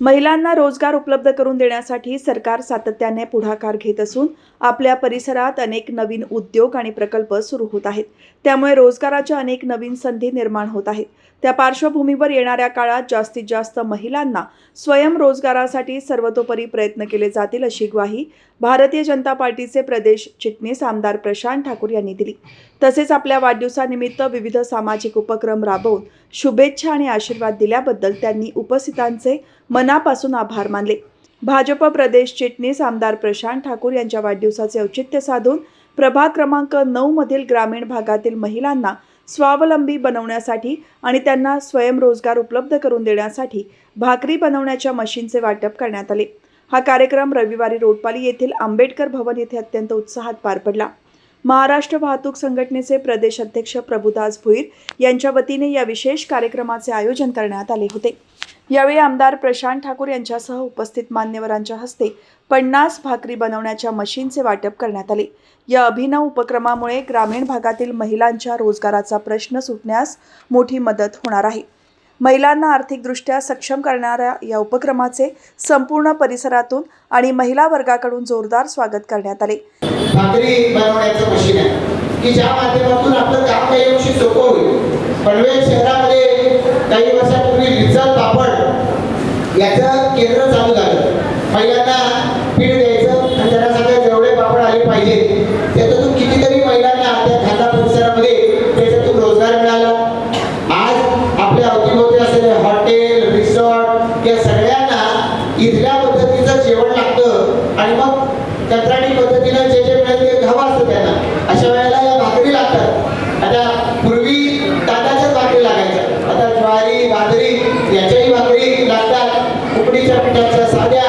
महिलांना रोजगार उपलब्ध करून देण्यासाठी सरकार सातत्याने पुढाकार घेत असून आपल्या परिसरात अनेक नवीन उद्योग आणि प्रकल्प सुरू होत आहेत। त्यामुळे रोजगाराच्या अनेक नवीन संधी निर्माण होत आहेत। त्या पार्श्वभूमीवर येणाऱ्या काळात जास्तीत जास्त महिलांना स्वयंरोजगारासाठी सर्वतोपरी प्रयत्न केले जातील अशी ग्वाही भारतीय जनता पार्टीचे प्रदेश चिटणीस आमदार प्रशांत ठाकूर यांनी दिली। तसेच आपल्या वाढदिवसानिमित्त विविध सामाजिक उपक्रम राबवून शुभेच्छा आणि आशीर्वाद दिल्याबद्दल त्यांनी उपस्थितांचे मनापासून आभार मानले। भाजप प्रदेश चिटणीस आमदार प्रशांत ठाकूर यांच्या वाढदिवसाचे औचित्य साधून प्रभाग क्रमांक 9 मधील ग्रामीण भागातील महिलांना स्वावलंबी बनवण्यासाठी आणि त्यांना स्वयंरोजगार उपलब्ध करून देण्यासाठी भाकरी बनवण्याच्या मशीनचे वाटप करण्यात आले। हा कार्यक्रम रविवारी रोडपाली येथील आंबेडकर भवन येथे अत्यंत उत्साहात पार पडला। महाराष्ट्र वाहतूक संघटनेचे प्रदेश अध्यक्ष प्रभुदास भुईर यांच्या वतीने या विशेष कार्यक्रमाचे आयोजन करण्यात आले होते। यावेळी आमदार प्रशांत ठाकूर यांच्यासह उपस्थित मान्यवरांच्या हस्ते 50 भाकरी बनवण्याच्या मशीनचे वाटप करण्यात आले। या अभिनव उपक्रमामुळे ग्रामीण भागातील महिलांच्या रोजगाराचा प्रश्न सुटण्यास मोठी मदत होणार आहे। महिलांना आर्थिकदृष्ट्या सक्षम करणाऱ्या या उपक्रमाचे संपूर्ण परिसरातून आणि महिला वर्गाकडून जोरदार स्वागत करण्यात आले। भाकरी बनवण्याचं मशीन आहे की ज्या माध्यमातून आपलं काम काही अंशी सोपं होईल। पनवेल शहरामध्ये काही वर्षापूर्वी लिज्जत पापड याचं केंद्र चालू झालं। महिलांना पीठ द्यायचं आणि त्यांना सगळे जेवढे पापड आले पाहिजे त्यातून कितीतरी महिलांना त्या खाना परिसरामध्ये त्याच्यातून रोजगार मिळाला। आज आपल्या अवतीभोवती असलेले हॉटेल रिसॉर्ट या सगळ्यांना इथल्या पद्धतीचं जेवण लागतं आणि मग कंत्राटी पद्धतीनं जे जे मिळेल ते घावा असतं त्यांना। अशा वेळेला या भाकरी लागतात। आता पूर्वी तांदळाच्याच भाकरी लागायच्या, आता ज्वारी बाजरी याच्याही भाकरी लागतात। उकडीच्या पिठाच्या साध्या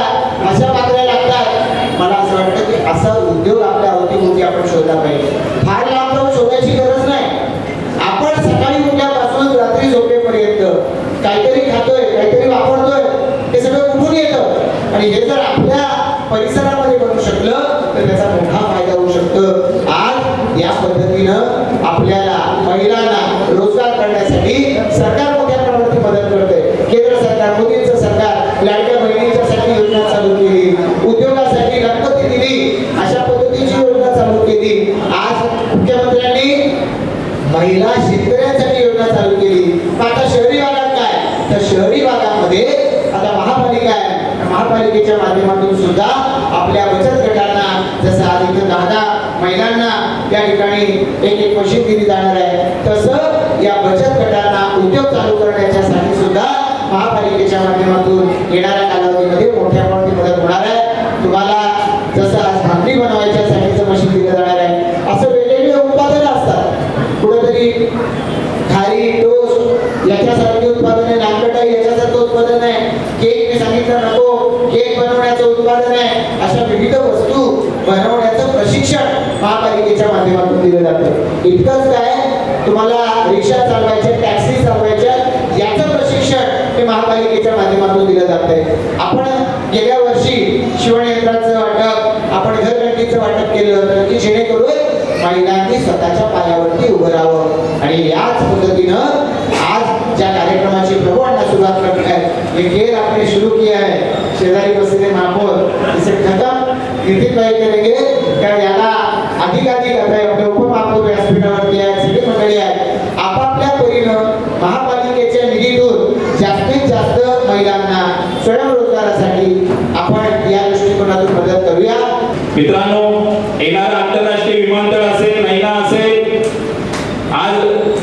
अशा भाकऱ्या लागतात। मला असं वाटतं की असा उद्योग आपल्या अवतीभोवती आपण शोधला पाहिजे। फार लांब जाऊन शोधायची गरज नाही। आपण सकाळी उठल्यापासून रात्री झोपेपर्यंत काहीतरी खातोय, काहीतरी वापरतोय, हे सगळं कुठून येतं आणि हे जर आपल्या परिसरामध्ये बनू शकलं तर त्याचा मोठा फायदा होऊ शकतो। आज या पद्धतीनं आपल्याला महिलांना रोजगार करण्यासाठी सरकार मोठ्या प्रमाणात मदत करते। केंद्र सरकार, मोदींचं सरकार लाडक्या बहिणींच्यासाठी योजना चालू केली, उद्योगासाठी गणपती दिली, अशा पद्धतीची योजना चालू केली। आज मुख्यमंत्र्यांनी महिला शेतकऱ्यांसाठी योजना चालू केली। आता शहरी भागात काय, तर शहरी भागामध्ये आता महापालिका आहे, महापालिकेच्या माध्यमातून सुद्धा आपल्या बचत गटांना जसं आज इथं 10 महिलांना या ठिकाणी एक मशीन दिली जाणार आहे, तसं या बचत गटांना उद्योग चालू करण्याच्यासाठी सुद्धा महापालिकेच्या माध्यमातून येणाऱ्या कालावधीमध्ये मोठ्या प्रमाणात मदत होणार आहे। तुम्हाला जसं आज भाकरी बनवायच्यासाठीचं मशीन दिलं जाणार आहे, असं वेगवेगळे उत्पादनं असतात। कुठेतरी खारी टोस्ट याच्यासारखी उत्पादने, नानकटाई याच्यासारखं उत्पादन आहे, केक मी सांगितलं नको केक बनवण्याचं उत्पादन आहे। अशा विविध वस्तू बनवण्याचं प्रशिक्षण महापालिकेच्या माध्यमातून दिलं जातं। इतकंच काय, तुम्हाला रिक्षा चालवायचे, टॅक्सी चालवायच्या याचं प्रशिक्षण हे महापालिकेच्या माध्यमातून दिलं जातंय। आपण गेल्या वर्षी शिवणयंत्राचं वाटप, आपण घरघंटीचं वाटप केलं होतं की जेणेकरून महिलांनी स्वतःच्या पायावरती उभं राहावं आणि याच पद्धतीनं आज ज्या कार्यक्रमाची प्रभूंना सुरुवात करत आहे, ये खेल आपने शुरू किया है, शेजारी बसलेले महापौर इसे खत्म नितीन भाई करेंगे। कारण याला अधिकाधिक आता आपल्या उपमहापौर व्यासपीठावरती आहे, सगळी मंडळी आहे, आपापल्या परीनं महापालिकेच्या निधीतून जास्तीत जास्त महिलांना स्वयंरोजगारासाठी आपण या दृष्टिकोनातून मदत करूया। मित्रांनो, येणारा आंतरराष्ट्रीय विमानतळ असेल, नैना असेल, आज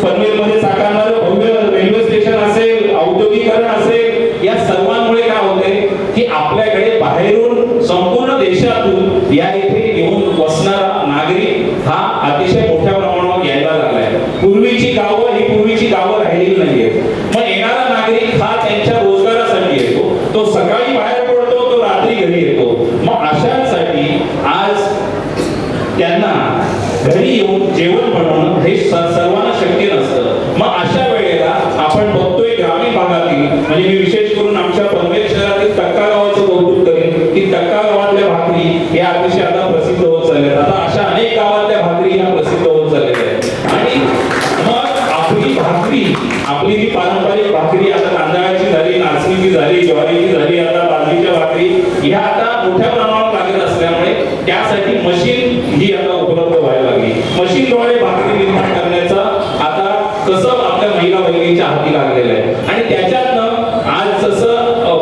पनवेलमध्ये साकारणारं भव्य रेल्वे स्टेशन असेल, औद्योगिकरण असेल, या सर्वांमुळे काय होतंय की आपल्याकडे बाहेरून संपूर्ण देशातून या इथे येऊन वसणारा नागरिक हा अतिशय मोठ्या प्रमाणावर यायला लागलाय। पूर्वीची गावं ही पूर्वीची गावं राहिलेली नाहीये। मग येणारा नागरिक हा त्यांच्या रोजगारासाठी येतो, तो सकाळी बाहेर पडतो, तो रात्री घरी येतो। मग अशांसाठी आज त्यांना घरी येऊन जेवण बनवणं हे सर्वांना शक्य नसतं। मग अशा वेळेला आपण बघतोय ग्रामीण भागातील, म्हणजे मी विशेष करून आमच्या पनवेल शहरातील टक्का गावाचं कौतुक करेन की टक्का गावातल्या भाकरी या अतिशय आता प्रसिद्ध होत चालल्या आहेत। आता अशा अनेक गावातल्या भाकरी या प्रसिद्ध होत चाललेल्या आहेत आणि मग आपली भाकरी, आपली जी पारंपरिक भाकरी आता तांदळाची झाली, नाचणीची झाली, ज्वारीची झाली, एखादा बाजरीच्या भाकरी ह्या आता मोठ्या प्रमाणात लागत असल्यामुळे त्यासाठी मशीन ही आता उपलब्ध व्हायला लागली. मशीनद्वारे भाकरी निर्माण करण्याचा आता कसं आपल्या महिला भगिनीच्या हाती लागलेलं आहे. आणि त्याच्यातनं आज जसं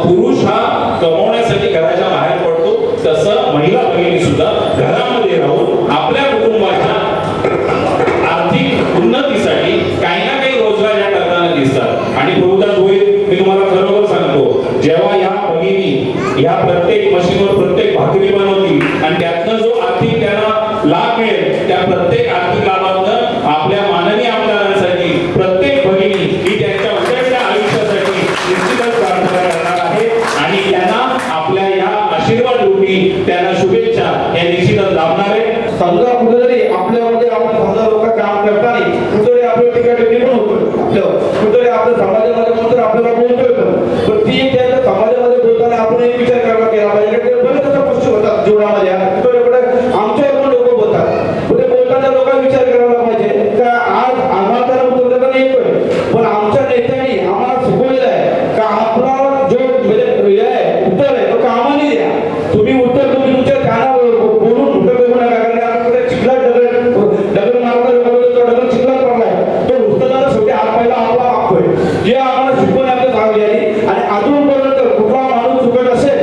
पुरुष हा कमवण्यासाठी घराच्या बाहेर पडतो, तसं महिला भगिनी सुद्धा घरामध्ये राहून आपल्या कुटुंबाच्या आर्थिक उन्नतीसाठी काही ना काही रोजगार या करताना दिसतात. आणि प्रभुदास भोईर, मी तुम्हाला खरोखर सांगतो, जेव्हा या भगिनी या प्रत्येक मशीनवर प्रत्येक भाकरी बनवतील आणि त्यातनं जो आर्थिक त्यांना लाभ मिळेल, त्या प्रत्येक आर्थिक लाभातनं आपल्या माननीय आमदारांसाठी प्रत्येक भगिनी ही त्यांच्या उद्याच्या आयुष्यासाठी निश्चितच प्रार्थना करणार आहे. आणि त्यांना आपल्या या आशीर्वाद रूपी त्यांना शुभेच्छा या निश्चितच लाभणार आहे. समजा कुठेतरी आपल्यामध्ये आपण समजा लोक काम करताना कुठेतरी आपलं टीकाटिप्पणी पण होतो, आपल्यावर कुठेतरी आपल्या समाजामध्ये कोणतरी आपल्याला बोलतोय, पण ती त्या समाजामध्ये बोलताना आपण एक विचार करायला केला पाहिजे की बरेच अशा गोष्टी होतात जीवनामध्ये. आमच्यावर पण लोक बोलतात, कुठे बोलताना लोकांना विचार करायला पाहिजे का आज आम्हाला तर बोलताना येतोय, पण आमच्या नेत्यांनी आम्हाला शिकवलेलं आहे का आपला जो म्हणजे उत्तर आहे तो कामाने द्या. तुम्ही उत्तर तुम्ही तुमच्या कानावर बोलून उत्तर देऊ नका, कारण चिखलात दगड मारता दगड चिखलात पडलाय, तो उचलताना शेवटी हात पाहिला आपला मागतोय. जे आम्हाला शिकवून आपल्या सांगली आली. आणि अजूनपर्यंत कुठला माणूस चुकत असेल,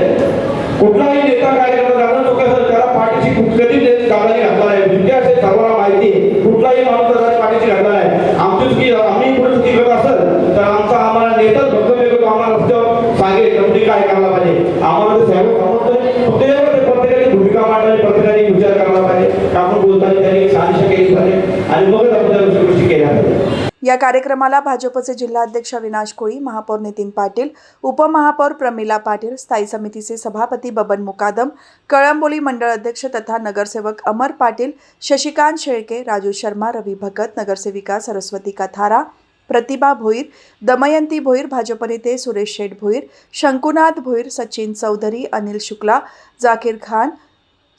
कुठलाही नेता कार्यकर्ता जाणून चुकत असेल, त्याला पाठीची कधी गावाने घातला नाही. जितके असेल सर्वांना माहिती आहे, कुठलाही माणूस त्याला पाठीची घातला नाही. आमची चुकी आम्ही कुठे चुकी करत असेल तर आमचा आम्हाला नेताच भक्कम येतो, आम्हाला रस्त्यावर सांगेल तुम्ही काय करायला पाहिजे. आम्हाला ते सर्व समजतंय, फक्त प्रत्येकाने भूमिका मांडली, प्रत्येकाने विचार करायला पाहिजे, आपण बोलताना त्यांनी शहानिशा केली पाहिजे आणि मगच आपण त्या गोष्टी केल्या पाहिजे. या कार्यक्रमाला भाजपचे जिल्हाध्यक्ष अविनाश कोळी, महापौर नितीन पाटील, उपमहापौर प्रमिला पाटील, स्थायी समितीचे सभापती बबन मुकादम, कळंबोली मंडळ अध्यक्ष तथा नगरसेवक अमर पाटील, शशिकांत शेळके, राजू शर्मा, रवी भगत, नगरसेविका सरस्वती कथारा, प्रतिभा भोईर, दमयंती भोईर, भाजप नेते सुरेश शेठ भोईर, शंकुनाथ भोईर, सचिन चौधरी, अनिल शुक्ला, जाकीर खान,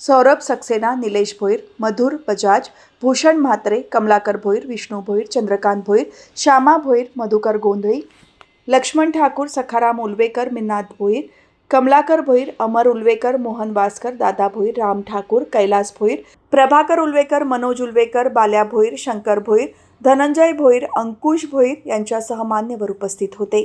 सौरभ सक्सेना, निलेश भोईर, मधुर बजाज, भूषण म्हात्रे, कमलाकर भोईर, विष्णू भोईर, चंद्रकांत भोईर, श्यामा भोईर, मधुकर गोंधळी, लक्ष्मण ठाकूर, सखाराम उलवेकर, मिन्नाथ भोईर, कमलाकर भोईर, अमर उलवेकर, मोहन वासकर, दादा भोईर, राम ठाकूर, कैलास भोईर, प्रभाकर उलवेकर, मनोज उलवेकर, बाल्या भोईर, शंकर भोईर, धनंजय भोईर, अंकुश भोईर यांच्यासह मान्यवर उपस्थित होते.